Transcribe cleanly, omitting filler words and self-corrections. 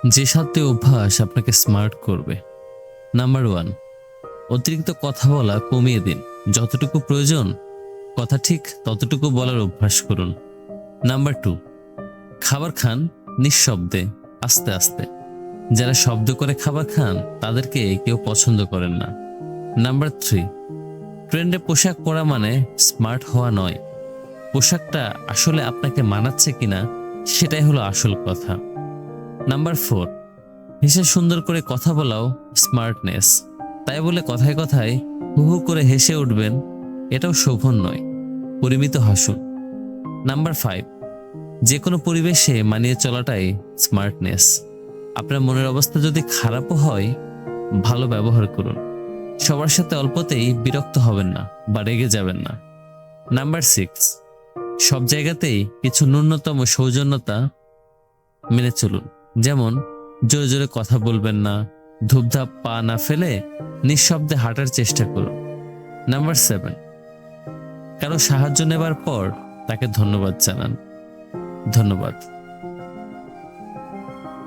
যে 7টি অভ্যাস আপনাকে স্মার্ট করবে। নাম্বার 1, অতিরিক্ত কথা বলা কমিয়ে দিন। যতটুকু প্রয়োজন কথা ঠিক ততটুকু বলার অভ্যাস করুন। নাম্বার 2, খাবার খান নিঃশব্দে, আস্তে আস্তে। যারা শব্দ করে খাবার খান তাদেরকে কেউ পছন্দ করেন না। নাম্বার 3, ট্রেন্ডে পোশাক পরা মানে স্মার্ট হওয়া নয়, পোশাকটা আসলে আপনাকে মানাচ্ছে কিনা সেটাই হলো আসল কথা। নাম্বার 4, হেসে সুন্দর করে কথা বলাও স্মার্টনেস। তাই বলে কথায় কথায় হু হু করে হেসে উঠবেন এটাও শোভন নয়, পরিমিত হাসুন। নাম্বার 5, যে কোনো পরিবেশে মানিয়ে চলাটাই স্মার্টনেস। আপনার মনের অবস্থা যদি খারাপও হয়, ভালো ব্যবহার করুন। সবার সাথে অল্পতেই বিরক্ত হবেন না বা রেগে যাবেন না। নাম্বার 6, সব জায়গাতেই কিছু ন্যূনতম সৌজন্যতা মেনে চলুন। যেমন জোরে জোরে কথা বলবেন না, ধূপধাপ পা না ফেলে নিঃশব্দে হাঁটার চেষ্টা করুন। নাম্বার 7, কারো সাহায্য নেবার পর তাকে ধন্যবাদ জানান। ধন্যবাদ।